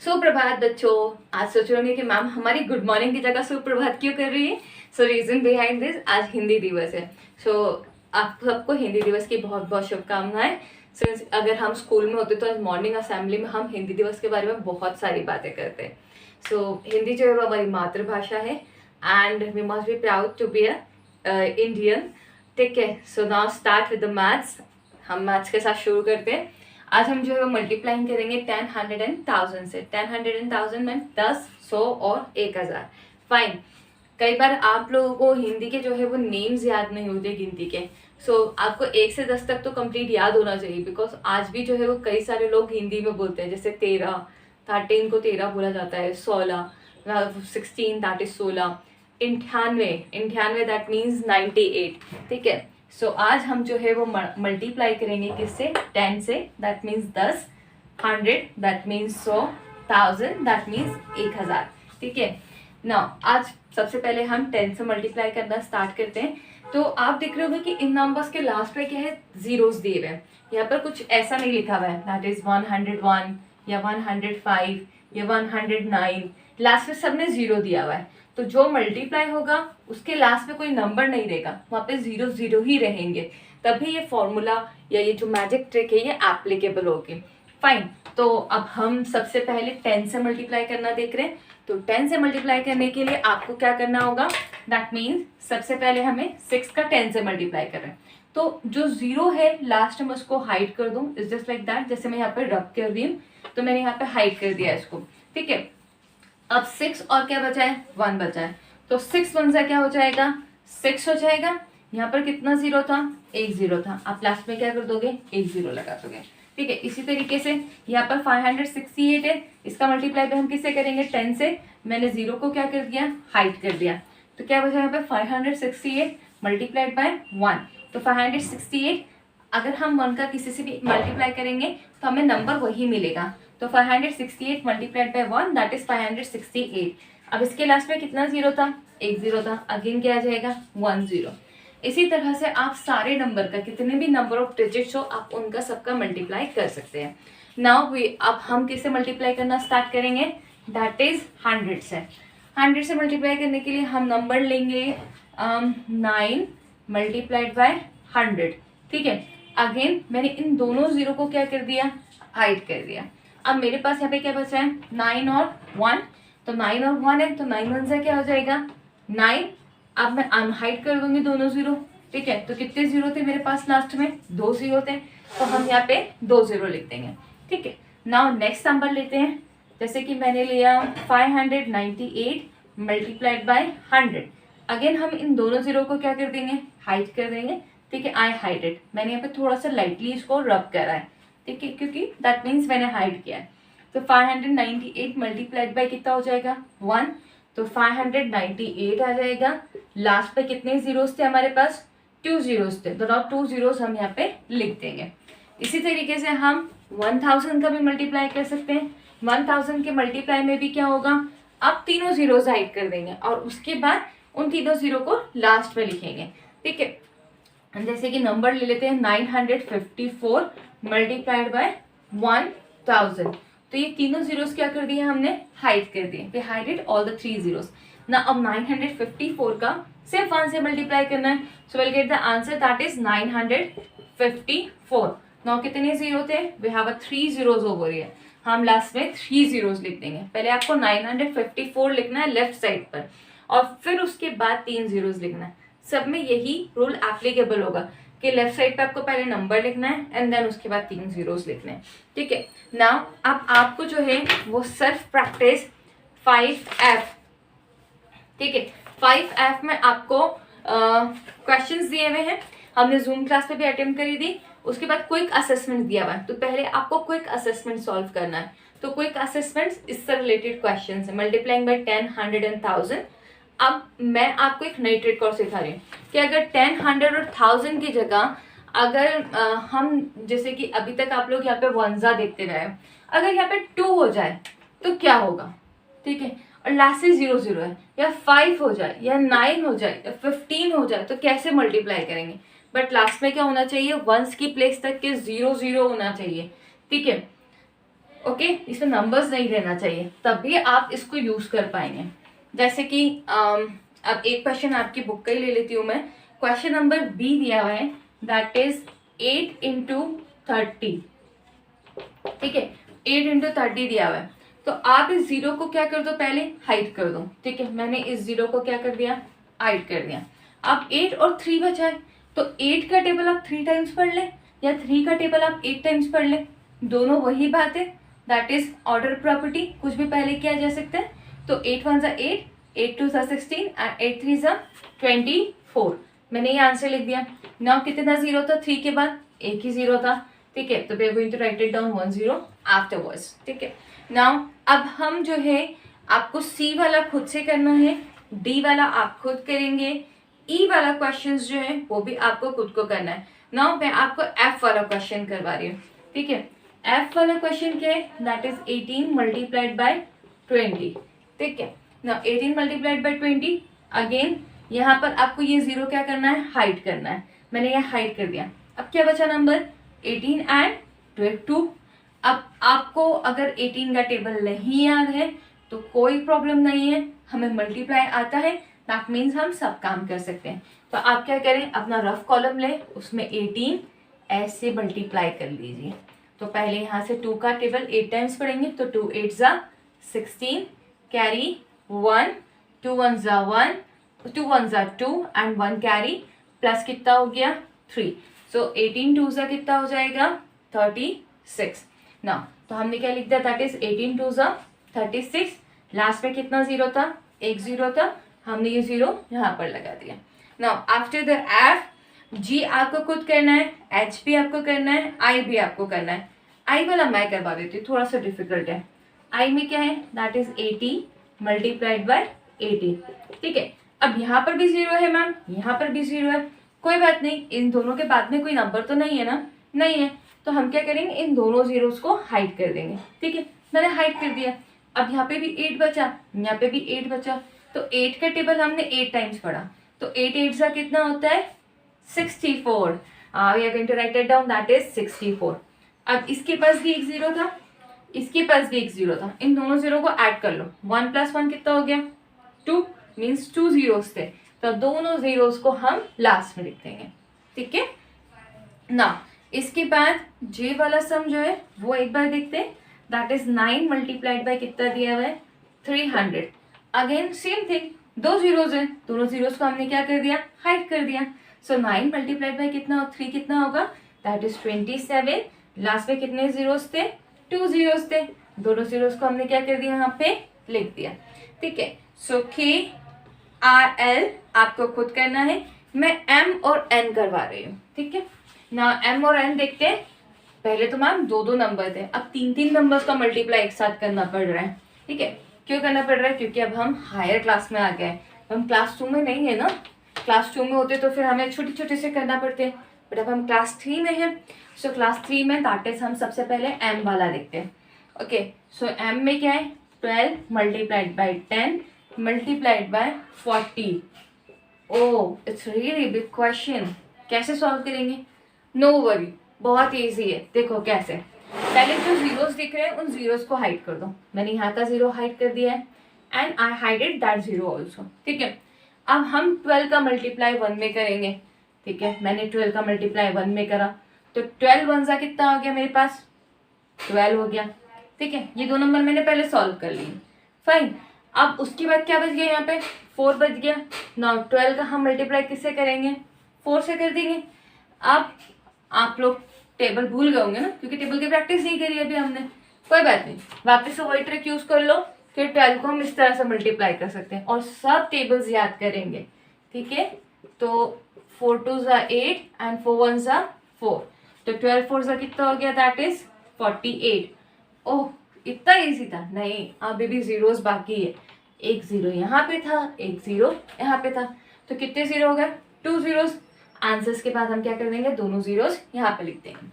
सुप्रभात बच्चों। आज सोच रहे होंगे कि मैम हमारी गुड मॉर्निंग की जगह सुप्रभात क्यों कर रही है। सो रीजन बिहाइंड दिस, आज हिंदी दिवस है। सो आप सबको हिंदी दिवस की बहुत बहुत शुभकामनाएं। सिंस अगर हम स्कूल में होते तो आज मॉर्निंग असेंबली में हम हिंदी दिवस के बारे में बहुत सारी बातें करते हैं। सो हिंदी जो है वो हमारी मातृभाषा है and we must be proud to be a Indian. ठीक है, so now start with the maths. हम मैथ्स के साथ शुरू करते हैं। आज हम जो है वो मल्टीप्लाइंग करेंगे 10, 100 एंड 1000 से। 10, 100 एंड 1000 में 10, 100 और 1000। फाइन। कई बार आप लोगों को हिंदी के जो है वो नेम्स याद नहीं होते गिनती के। सो आपको 1 से 10 तक तो कंप्लीट याद होना चाहिए, बिकॉज आज भी जो है वो कई सारे लोग हिंदी में बोलते हैं। जैसे 13, 13 को 13 बोला जाता है। 16, 16 दैट इज 16। 98 that means 98। ठीक है, सो आज हम जो है वो मल्टीप्लाई करेंगे किससे? 10 से, that means 10। 100 that means 100। 1000 that means 1000। ठीक है ना। आज सबसे पहले हम 10 से मल्टीप्लाई करना स्टार्ट करते हैं। तो आप देख रहे होंगे कि इन नंबर्स के लास्ट में क्या है? जीरोस दिए हुए हैं। यहाँ पर कुछ ऐसा नहीं लिखा हुआ है दैट इज 101 या 105 या 109। लास्ट में सबने जीरो दिया हुआ है। तो जो मल्टीप्लाई होगा उसके लास्ट में कोई नंबर नहीं रहेगा, वहाँ पे 0 0 ही रहेंगे। तभी ये फॉर्मूला या ये जो मैजिक ट्रिक है ये एप्लीकेबल होगी। फाइन। तो अब हम सबसे पहले 10 से मल्टीप्लाई करना देख रहे हैं। तो 10 से मल्टीप्लाई करने के लिए आपको क्या करना होगा? दैट मीन्स सबसे पहले हमें 6 का 10 से मल्टीप्लाई कर रहे हैं। तो जो 0 है लास्ट में उसको हाइड कर दूं। Is just like that. जैसे मैं यहाँ पे रब कर रही हूँ तो मैंने यहाँ पे हाइड कर दिया इसको। ठीक है, अब 6 और क्या बचा है? 1 बचा है। तो 6 1 से क्या हो जाएगा? 6 हो जाएगा। यहाँ पर कितना जीरो था? 1 0 था। आप लास्ट में क्या कर दोगे? 1 0 लगा दोगे। ठीक है, इसी तरीके से यहाँ पर 568 है। इसका मल्टीप्लाई भी हम किससे करेंगे? 10 से। मैंने 0 को क्या कर दिया? हाइड कर दिया। तो क्या बचा यहाँ पे? 568 मल्टीप्लाइड बाय 1। तो 568 अगर हम 1 का किसी से भी मल्टीप्लाई करेंगे तो हमें नंबर वही मिलेगा। तो 568 मल्टीप्लाइड बाय 1 दैट इज 568। अब इसके लास्ट में कितना जीरो था? 1 0 था। अगेन क्या आ जाएगा? 1 0। इसी तरह से आप सारे नंबर का, कितने भी नंबर ऑफ डिजिट्स हो, आप उनका सबका मल्टीप्लाई कर सकते हैं। नाउ वी, अब हम किससे मल्टीप्लाई करना स्टार्ट करेंगे? दैट इज 100 से। 100 से मल्टीप्लाई करने के लिए हम नंबर लेंगे 9 मल्टीप्लाइड बाय 100। ठीक है, अगेन मैंने इन दोनों जीरो को क्या कर दिया? हाइड कर दिया। अब मेरे पास यहाँ पे क्या बचा है? 9 और 1। तो 9 और 1 है तो 9 1 से क्या हो जाएगा? 9। अब मैं अनहाइड कर दूंगी दोनों जीरो। ठीक है, तो कितने जीरो थे मेरे पास? लास्ट में 2 जीरो थे। तो हम यहाँ पे 2 जीरो लिख देंगे। ठीक है, नाउ नेक्स्ट नंबर लेते हैं। जैसे कि मैंने लिया 598 मल्टीप्लाइड बाय 100। अगेन हम इन दोनों जीरो को क्या कर देंगे? हाइड कर देंगे। ठीक है, आई हाइडेड। मैंने यहाँ पे थोड़ा सा लाइटली इसको रब करा है। ठीक है, क्योंकि दैट मीन्स मैंने हाइड किया है। तो 598 मल्टीप्लाइड बाय कितना हो जाएगा? 1। तो 598 आ जाएगा। लास्ट पे कितने जीरोस थे हमारे पास? 2 जीरोस थे। तो नाउ 2 जीरोस हम यहाँ पे लिख देंगे। इसी तरीके से हम 1000 का भी मल्टीप्लाई कर सकते हैं। 1000 के मल्टीप्लाई में भी क्या होगा? अब तीनों जीरोस हाइड कर देंगे और उसके बाद उन तीनों जीरो को लास्ट में लिखेंगे। ठीक है, जैसे कि नंबर ले लेते हैं 954 मल्टीप्लाइड बाय 1000। तो ये तीनों जीरोस क्या कर दिए हमने? हाइड कर दिए। We hided all the 3 zeros. ना अब 954 का सिर्फ 1 से मल्टीप्लाई करना है। So will get the answer that is 954। Now कितने जीरो थे? We have a 3 zeros over here. हम लास्ट में 3 जीरोस लिख देंगे। पहले आपको 954 लिखना है लेफ्ट साइड पर और फिर उसके बाद 3 जीरोस लिखना है। सब में यही रूल एप्लीकेबल होगा कि लेफ्ट साइड पे आपको पहले नंबर लिखना है एंड देन उसके बाद 3 जीरोस लिखने हैं। ठीक है, नाउ अब आपको जो है वो सेल्फ प्रैक्टिस 5F। ठीक है, 5F में आपको क्वेश्चंस दिए हुए हैं। हमने जूम क्लास पे भी अटेम्प्ट करी थी। उसके बाद क्विक असेसमेंट दिया हुआ है। तो पहले आपको क्विक असेसमेंट सॉल्व करना है। तो क्विक असेसमेंट इससे रिलेटेड क्वेश्चंस है, मल्टीप्लाइंग बाय 10, 100 एंड 1000। अब मैं आपको एक नई ट्रिक और सिखा रही हूँ कि अगर 10, 100 और 1000 की जगह अगर हम जैसे कि अभी तक आप लोग यहाँ पे 1 देखते रहे, अगर यहाँ पे 2 हो जाए तो क्या होगा? ठीक है, और लास्ट से 0 0 है, या 5 हो जाए या 9 हो जाए या 15 हो जाए तो कैसे मल्टीप्लाई करेंगे? बट लास्ट में क्या होना चाहिए, वंस की प्लेस तक के 0 0 होना चाहिए, ठीक है। ओके, इसमें नंबर्स नहीं रहना चाहिए, तभी आप इसको यूज कर पाएंगे। जैसे कि अब एक क्वेश्चन आपकी बुक का ही ले लेती हूँ मैं। क्वेश्चन नंबर बी दिया हुआ है, दैट इज 8 इंटू 30, ठीक है, 8 इंटू 30 दिया हुआ है। तो आप इस जीरो को क्या कर दो, पहले हाइड कर दो, ठीक है। मैंने इस जीरो को क्या कर दिया, हाइड कर दिया। अब 8 और 3 बचा है, तो 8 का टेबल आप 3 टाइम्स पढ़ ले, या 3 का टेबल आप 8 टाइम्स पढ़ ले, दोनों वही बात है, दैट इज ऑर्डर प्रॉपर्टी, कुछ भी पहले किया जा सकता है। तो 8 1 8, 8 2 16 एंड 8 3 24। मैंने ये आंसर लिख दिया। नाउ कितना जीरो था 3 के बाद, एक ही जीरो था, ठीक है। तो we are going to write it down 1 0 afterwards, ठीक है। नाउ अब हम जो है, आपको सी वाला खुद से करना है, डी वाला आप खुद करेंगे, ई वाला क्वेश्चन जो है वो भी आपको खुद को करना है। नाउ मैं आपको एफ वाला क्वेश्चन करवा रही हूँ, ठीक है। एफ वाला क्वेश्चन क्या है, दैट इज 18 मल्टीप्लाइड बाय 20, ठीक है। नाउ 18 मल्टीप्लाइड बाय 20, अगेन यहाँ पर आपको ये जीरो क्या करना है, हाइड करना है। मैंने ये हाइड कर दिया। अब क्या बचा नंबर, 18 एंड 2। अब आपको अगर 18 का टेबल नहीं याद है तो कोई प्रॉब्लम नहीं है, हमें मल्टीप्लाई आता है, दैट मीन्स हम सब काम कर सकते हैं। तो आप क्या करें, अपना रफ कॉलम ले, उसमें 18 ऐसे मल्टीप्लाई कर लीजिए। तो पहले यहाँ से 2 का टेबल 8 टाइम्स पढ़ेंगे, तो 2 8 16, कैरी 1, 2 1 1, 2 1 2 एंड 1 कैरी, प्लस कितना हो गया 3। सो 18 2 कितना हो जाएगा 36 ना। तो हमने क्या लिख दिया, दैट इज 18 2 36। लास्ट में कितना जीरो था, एक जीरो था, हमने ये जीरो यहाँ पर लगा दिया। नाउ आफ्टर द एफ, जी आपको खुद करना है, एच भी आपको करना है, आई भी आपको करना है। आई वाला मैं करवा देती हूँ, थोड़ा सा डिफिकल्ट है। आई में क्या है, दैट इज 80 मल्टीप्लाइड बाय 80, ठीक है। अब यहाँ पर भी जीरो है मैम, यहाँ पर भी जीरो है, कोई बात नहीं, इन दोनों के बाद में कोई नंबर तो नहीं है ना, नहीं है, तो हम क्या करेंगे, इन दोनों जीरोस को हाइड कर देंगे, ठीक है। मैंने हाइड कर दिया। अब यहाँ पे भी 8 बचा, यहाँ पे भी 8 बचा, तो 8 का टेबल हमने 8 टाइम्स पढ़ा, तो 8 8 सा कितना होता है 64। We are going to write it down, that is 64। अब इसके पास भी एक जीरो था, इसके पास भी एक जीरो था, इन दोनों जीरो को ऐड कर लो, 1 + 1 कितना हो गया 2, मीन्स 2 जीरोस थे, तो दोनों जीरोस को हम लास्ट में लिख देंगे, ठीक है ना। इसके बाद जे वाला सम जो है वो एक बार देखते हैं, दैट इज 9 मल्टीप्लाइड बाय कितना दिया हुआ है 300। अगेन सेम थिंग, दो जीरोज हैं, दोनों जीरोस को हमने क्या कर दिया, हाइड कर दिया। सो 9 मल्टीप्लाइड बाय कितना 3 कितना होगा, दैट इज 27। लास्ट में कितने जीरोस थे, 2 जीरोस थे, दोनों जीरोस को हमने क्या कर दिया, यहाँ पे लिख दिया, ठीक है। सो KRL आपको खुद करना है, मैं M और N करवा रही हूँ, ठीक है ना। M और N देखते हैं, पहले तो मैम 2 2 नंबर थे, अब 3 3 नंबर्स का मल्टीप्लाई एक साथ करना पड़ रहा है, ठीक है। क्यों करना पड़ रहा है, क्योंकि अब हम हायर क्लास में आ गए हैं, हम क्लास 2 में नहीं है ना। क्लास 2 में होते तो फिर हमें छोटे छोटे से करना पड़ते हैं, बट अब हम क्लास 3 में हैं। सो क्लास 3 में दैट इज हम सबसे पहले M वाला देखते हैं, ओके। सो M में क्या है, 12 multiplied by 10 multiplied by 40। Oh it's really big question, कैसे सॉल्व करेंगे, नो वरी, बहुत इजी है। देखो कैसे, पहले जो जीरोस दिख रहे हैं उन जीरोस को हाइड कर दो, मैंने यहाँ का जीरो हाइड कर दिया है and I hided that zero also, ठीक है। अब हम 12 का मल्टीप्लाई 1 में करेंगे, ठीक है। मैंने 12 का मल्टीप्लाई 1 में करा, तो 12 1 सा कितना हो गया मेरे पास 12 हो गया, ठीक है। ये दो नंबर मैंने पहले सॉल्व कर लिए, फाइन। अब उसके बाद क्या बच गया, यहाँ पे 4 बच गया। नाउ 12 का हम मल्टीप्लाई किससे करेंगे, 4 से कर देंगे। अब आप लोग टेबल भूल गए होंगे ना, क्योंकि टेबल की प्रैक्टिस नहीं करी अभी हमने, कोई बात नहीं, वापस से वही ट्रिक यूज कर लो, फिर 12 को हम इस तरह से मल्टीप्लाई कर सकते हैं और सब टेबल्स याद करेंगे, ठीक है। तो 4 2 8 एंड 4 1 4, तो 12 4 कितना हो गया, दैट इज 48। ओह इतना इजी था, नहीं अभी भी जीरोस बाकी है, एक जीरो यहाँ पे था, एक जीरो यहाँ पे था, तो कितने जीरो हो गए 2 जीरोस। आंसर्स के बाद हम क्या कर देंगे, दोनों जीरोस यहाँ पे लिख देंगे,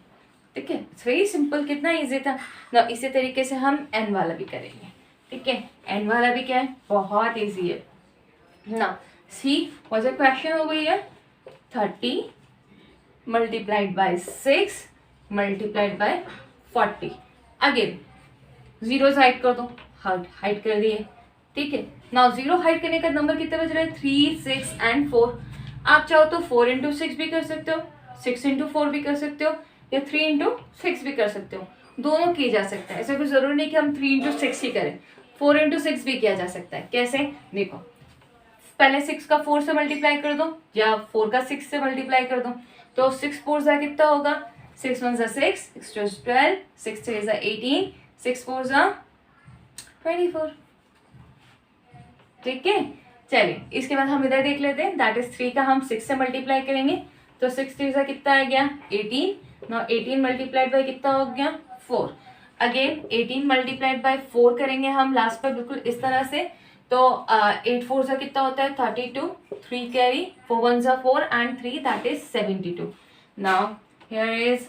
ठीक है। इट्स वेरी सिंपल, कितना इजी था ना। इसी तरीके से हम एन वाला भी करेंगे, ठीक है। एन वाला भी क्या है, बहुत इजी है ना। सी वॉज अ क्वेश्चन हो गई है 30 multiplied by 6 multiplied by 40। Again zero hide कर दो, हाइड कर दिए, ठीक है। नाउ जीरो हाइड करने का नंबर कितना बच रहा है, 3, 6 एंड 4। आप चाहो तो 4 इंटू 6 भी कर सकते हो, 6 इंटू 4 भी कर सकते हो, या 3 इंटू 6 भी कर सकते हो, दोनों किए जा सकता है। ऐसा कोई जरूरी नहीं कि हम 3 इंटू 6 ही करें, 4 इंटू 6 भी किया जा सकता है। कैसे, देखो पहले 6 का 4 से मल्टीप्लाई कर दो या 4 का 6 से मल्टीप्लाई कर दो, तो 6 4 जा कितना होगा, 6 1 6, 6 2 12, 6 3 18, 6 4 24, ठीक है। चलिए इसके बाद हम इधर देख लेते हैं, दैट इज 3 का हम 6 से मल्टीप्लाई करेंगे, तो 6 3 जा कितना आ गया, 18। नाउ 18 मल्टीप्लाइड बाय कितना हो गया, 4। अगेन 18 मल्टीप्लाइड बाय 4 करेंगे हम लास्ट पर बिल्कुल इस तरह से, तो 8 4 जा कितना होता है, 32, 3 कैरी, 4 1 जा 4 and 3 that is 72। Now here is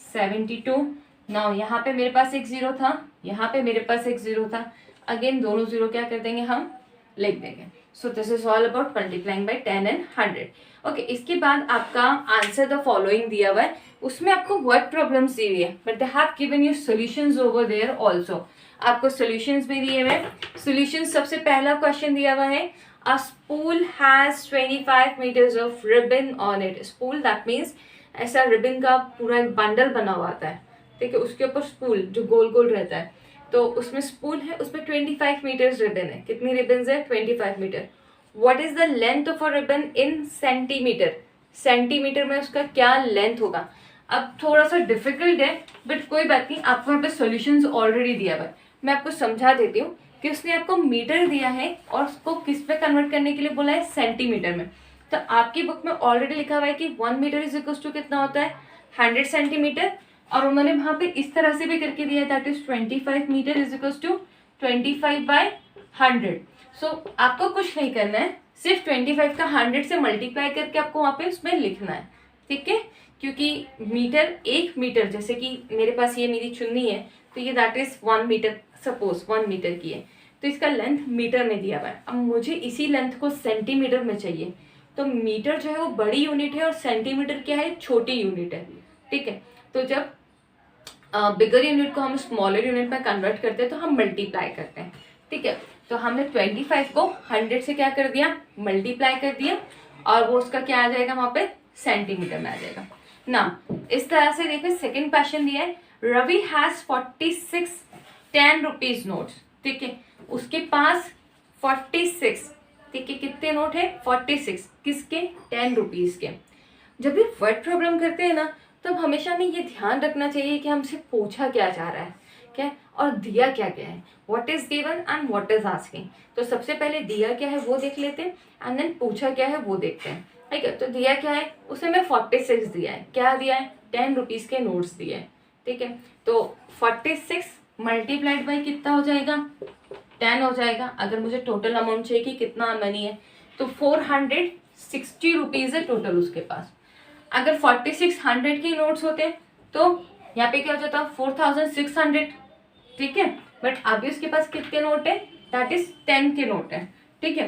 72। Now यहाँ पे मेरे पास एक जीरो था, यहाँ पे मेरे पास एक जीरो था, अगेन दोनों जीरो क्या कर देंगे, हम लिख देंगे। So this is all about multiplying by 10 and 100। Okay, इसके बाद आपका आंसर द फॉलोइंग दिया हुआ है, उसमें आपको वर्ड प्रॉब्लम्स दी हुई है, but they have given you solutions over there also. आपको सॉल्यूशंस भी दिए हुए हैं। सॉल्यूशंस सबसे पहला क्वेश्चन दिया हुआ है, a spool has 25 meters of ribbon on it. Spool that means ऐसा रिबन का पूरा एक बंडल बना हुआ आता है, ठीक है, उसके ऊपर स्पूल जो गोल गोल रहता है, तो उसमें स्पूल है, उसमें 25 मीटर्स रिबन है। कितनी रिबन्स है, 25 metre. What is the length of a ribbon in centimetre, centimetre में उसका क्या लेंथ होगा। अब थोड़ा सा डिफिकल्ट है, बट कोई बात नहीं, आपको यहाँ पे सॉल्यूशंस ऑलरेडी दिया हुआ है। मैं आपको समझा देती हूँ कि उसने आपको मीटर दिया है और उसको किस पे कन्वर्ट करने के लिए बोला है, सेंटीमीटर में। तो आपकी बुक में ऑलरेडी लिखा हुआ है कि 1 मीटर इज इक्वल टू कितना होता है, 100 सेंटीमीटर, और उन्होंने वहां पे इस तरह से भी करके दिया है, that is 25 metre is equal to 25 by 100। So आपको कुछ नहीं करना है, सिर्फ 25 का 100 से मल्टीप्लाई करके आपको वहां पे उसमें लिखना है, ठीक है। क्योंकि मीटर, 1 मीटर, जैसे कि मेरे पास ये मेरी चुन्नी है, तो ये that is 1 metre, suppose 1 metre की है, तो इसका लेंथ मीटर में दिया हुआ है। अब मुझे इसी लेंथ को सेंटीमीटर में चाहिए, तो मीटर जो है वो बड़ी यूनिट है और सेंटीमीटर क्या है, छोटी यूनिट है, ठीक है। तो जब बिगर यूनिट को हम स्मॉलर यूनिट में कन्वर्ट करते हैं तो हम मल्टीप्लाई करते हैं, ठीक है। तो हमने 25 को 100 से क्या कर दिया, मल्टीप्लाई कर दिया, और वो उसका क्या आ जाएगा, वहां पे सेंटीमीटर में आ जाएगा ना। इस तरह से देखिए सेकंड क्वेश्चन दिया है, रवि हैज 46 10 रुपीज नोट्स, ठीक है। उसके पास 46, ठीक है, कितने नोट है, 46, किसके, 10 रुपीज के। जब भी वर्ड प्रॉब्लम करते हैं ना, तब हमेशा हमें ये ध्यान रखना चाहिए कि हमसे पूछा क्या जा रहा है, क्या, और दिया क्या क्या है, what is given and what is asking. तो सबसे पहले दिया क्या है वो देख लेते हैं, एंड देन पूछा क्या है वो देखते हैं, ठीक है। तो दिया क्या है, उसे मैं 46 दिया है, क्या दिया है, 10 रुपीज के नोट्स दिए हैं, ठीक है। तो 46 मल्टीप्लाइड बाई कितना हो जाएगा, 10 हो जाएगा। अगर मुझे टोटल अमाउंट चाहिए कि कितना मनी है, तो 460 रुपीज है टोटल उसके पास। अगर 4600 के नोट्स होते तो यहाँ पे क्या हो जाता, 4600, ठीक है। बट अभी उसके पास कितने नोट है, दैट इज 10 के नोट है, ठीक है।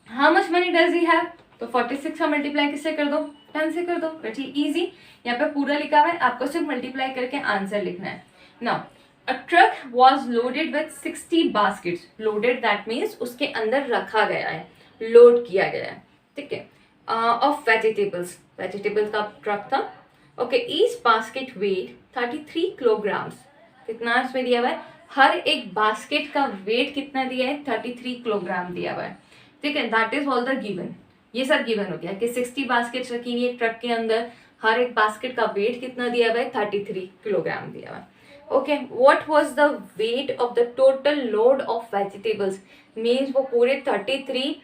How much money does he have, तो 46 का मल्टीप्लाई किससे कर दो, 10 से कर दो, वेरी इजी। यहाँ पे पूरा लिखा हुआ है, आपको सिर्फ मल्टीप्लाई करके आंसर लिखना है। Now a truck was loaded with 60 baskets, loaded that means उसके अंदर रखा गया है, लोड किया गया है, ठीक है, ऑफ वेजिटेबल्स, वेजिटेबल्स का ट्रक था। Okay, each basket weight 33 kilograms, कितना इसमें दिया हुआ है, हर एक बास्केट का वेट कितना दिया है, 33 किलोग्राम दिया हुआ है, ठीक है। That is all the given, ये सब गिवन हो गया कि 60 बास्केट रखी हुई है ट्रक के अंदर, हर एक बास्केट का वेट कितना दिया हुआ है, 33 किलोग्राम दिया हुआ है। Okay, what was the weight of the total load of vegetables, means वो पूरे 33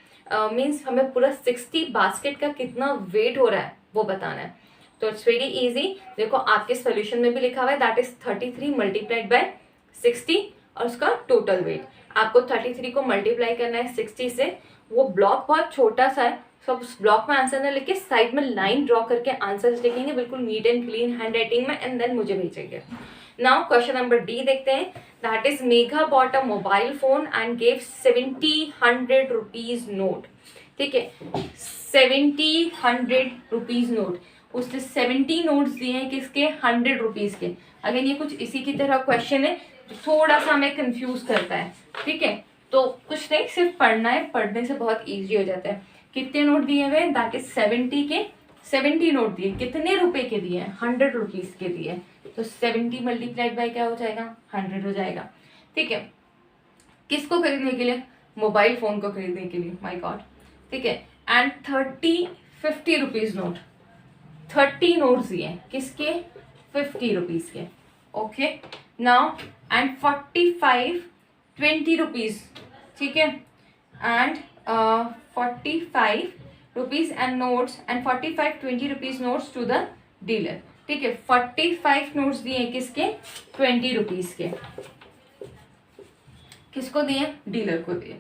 मीन्स हमें पूरा 60 बास्केट का कितना वेट हो रहा है वो बताना है। तो इट्स वेरी इजी, देखो आपके सोल्यूशन में भी लिखा हुआ है, दैट इज 33 मल्टीप्लाइड बाय 60 और उसका टोटल वेट। आपको 33 को मल्टीप्लाई करना है 60 से, वो ब्लॉक बहुत छोटा सा है, सब उस ब्लॉक में आंसर ना लिखे, साइड में लाइन ड्रॉ करके आंसर लिखेंगे बिल्कुल neat and clean hand writing में, एंड देन मुझे भेजेंगे। नाउ क्वेश्चन नंबर डी देखते हैं, that is Megha bought a mobile phone and gave 70 rupees note, ठीक है, 70 रुपीज नोट। उसने 70 नोट्स दिए हैं किसके, 100 रुपीज़ के। अगेन ये कुछ इसी की तरह क्वेश्चन है, थोड़ा सा हमें कंफ्यूज करता है, ठीक है। तो कुछ नहीं, सिर्फ पढ़ना है, पढ़ने से बहुत ईजी हो जाता है। कितने नोट दिए हुए, दैट इज 70 के 70 नोट दिए, कितने रुपए के दिए हैं, 100 रुपीज़ के दिए। तो 70 मल्टीप्लाइड बाई क्या हो जाएगा, 100 हो जाएगा, ठीक है। किसको खरीदने के लिए, मोबाइल फोन को खरीदने के लिए, माय गॉड, ठीक है। एंड 50 रुपीज़ नोट, 30 नोट्स दिए किसके, 50 रुपीज़ के, ओके। नाउ एंड 45 20 रुपीज़, ठीक है। And 45 rupees and notes and 45 20 rupees notes to the dealer, ठीक है। 45 नोट्स दिए किसके, 20 रुपीज़ के, किसको दिए, डीलर को दिए।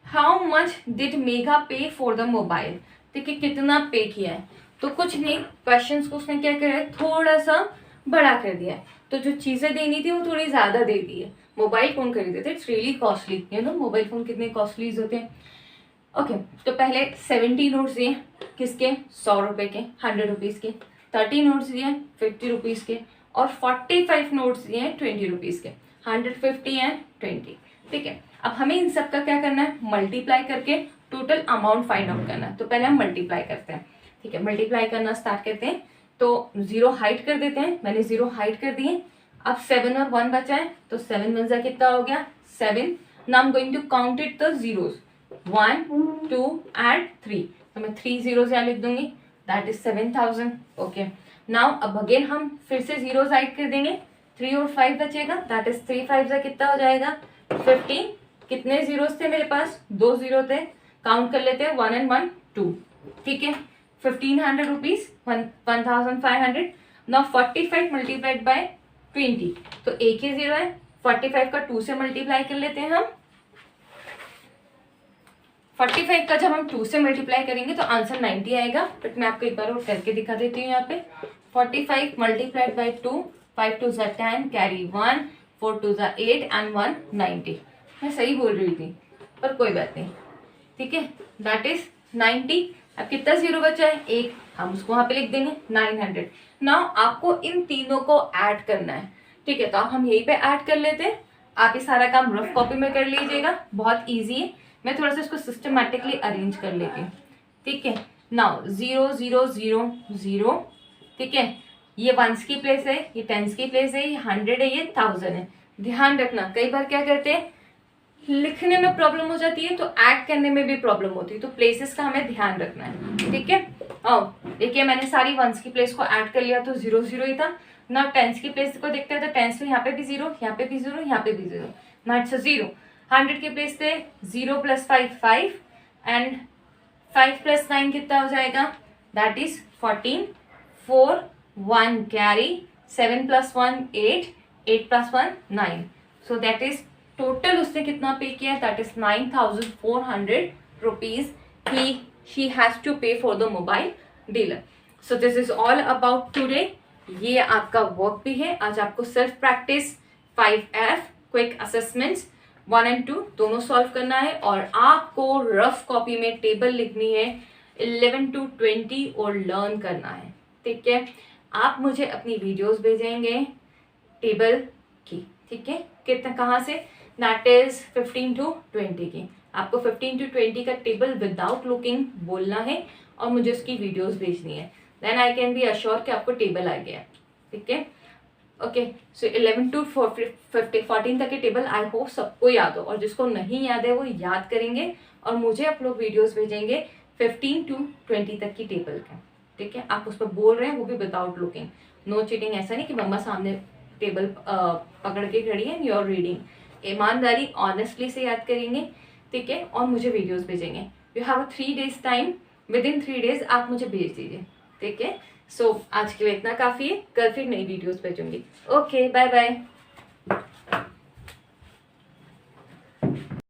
हाउ मच डिड मेघा पे फॉर द मोबाइल, ठीक है, कितना पे किया है। तो कुछ नहीं, क्वेश्चंस को उसने क्या करा है, थोड़ा सा बड़ा कर दिया है। तो जो चीज़ें देनी थी वो थोड़ी ज़्यादा दे दी है। मोबाइल फ़ोन खरीदे थे, it's really costly, you know mobile phone कितने कॉस्टलीज होते हैं, ओके। तो पहले 70 नोट्स दिए किसके, 100 रुपये के, 100 रुपीज़ के। 30 नोट्स दिए 50 रुपीज़ के, और 45 नोट्स दिए 20 रुपीज़ के, 150 एंड 20, ठीक है। अब हमें इन सब का क्या करना है, मल्टीप्लाई करके टोटल अमाउंट फाइंड आउट करना है। तो पहले हम मल्टीप्लाई करते हैं, ठीक है। मल्टीप्लाई करना स्टार्ट करते हैं, तो 0 हाइड कर देते हैं, मैंने 0 हाइड कर दिए। अब 7 और 1 बचा है, तो 7 वन जा कितना हो गया, 7। Now I am going to count it the zeros, 1 2 and 3, तो मैं 3 zeros यहाँ लिख दूंगी, दैट इज 7000, ओके। नाउ अब अगेन हम फिर से जीरोज हाइड कर देंगे, 3 और 5 बचेगा, दैट इज 3 5 जा कितना हो जाएगा, 15। कितने जीरोस थे मेरे पास, 2 जीरो थे, काउंट कर लेते हैं, 1 and 1 2, ठीक है। 1500 रुपीज, 1500। नाउ 45 मल्टीप्लाइड बाय 20, तो एक ही जीरो है, 45 का 2 से मल्टीप्लाई कर लेते हैं हम। 45 का जब हम 2 से मल्टीप्लाई करेंगे तो आंसर 90 आएगा, बट मैं आपको एक बार और करके दिखा देती हूँ यहाँ पे। 45 मल्टीप्लाइड बाय 2, 5 2 जा 10, कैरी 1, 4 2 जा 8 एंड 1 90। मैं सही बोल रही थी, पर कोई बात नहीं, ठीक है, दैट इज 90। अब कितना जीरो बचा है, एक, हम उसको वहां पे लिख देंगे 900। नाउ आपको इन तीनों को ऐड करना है, ठीक है। तो हम यहीं पे ऐड कर लेते हैं, आप ये सारा काम रफ कॉपी में कर लीजिएगा, बहुत ईजी है। मैं थोड़ा सा इसको सिस्टमेटिकली अरेंज कर लेती हूँ, ठीक है। नाउ 0 0 0 0, ठीक है। ये वंस की प्लेस है, ये टेंस की प्लेस है, ये 100 है, ये 1000 है। ध्यान रखना, कई बार क्या करते हैं, लिखने में प्रॉब्लम हो जाती है तो ऐड करने में भी प्रॉब्लम होती है, तो प्लेसेस का हमें ध्यान रखना है, ठीक है। देखिए मैंने सारी वंस की प्लेस को ऐड कर लिया, तो 0 0 ही था ना। टेंस की प्लेस को देखते हैं, तो टेंस में यहाँ पे भी 0, यहाँ पे भी 0, यहाँ पे भी 0, ना इट्स 0। 100 के प्लेस पे 0 + 5 5 एंड 5 + 9 कितना हो जाएगा, that is 14, 4 1 carry, 7 + 1 8, 8 + 1 9, so that is total उसने कितना पे किया, that is 9400 rupees he has to pay for the mobile dealer. So this is all about today. ये आपका वर्क भी है आज, आपको self practice 5F quick assessments 1 and 2 दोनों सॉल्व करना है, और आपको रफ कॉपी में टेबल लिखनी है 11 to 20 और लर्न करना है, ठीक है। आप मुझे अपनी वीडियोस भेजेंगे टेबल की, ठीक है, कितना कहाँ से, दैट इज 15 to 20 की। आपको 15 to 20 का टेबल विदाउट लुकिंग बोलना है और मुझे उसकी वीडियोस भेजनी है, then I can be assure कि आपको टेबल आ गया, ठीक है। ओके, सो 11 to 14 तक के टेबल आई होप सबको याद हो, और जिसको नहीं याद है वो याद करेंगे और मुझे आप लोग वीडियोस भेजेंगे 15 to 20 तक की टेबल का, ठीक है। आप उस पर बोल रहे हैं वो भी विदाउट लुकिंग, नो चीटिंग। ऐसा नहीं कि मम्मा सामने टेबल पकड़ के खड़ी है, यू आर रीडिंग। ईमानदारी ऑनेस्टली से याद करेंगे, ठीक है, और मुझे वीडियोस भेजेंगे। You have 3 days time, with in 3 days आप मुझे भेज दीजिए, ठीक है। सो आज के लिए इतना काफ़ी है, कल फिर नई वीडियोस भेजूंगी। Okay, bye bye.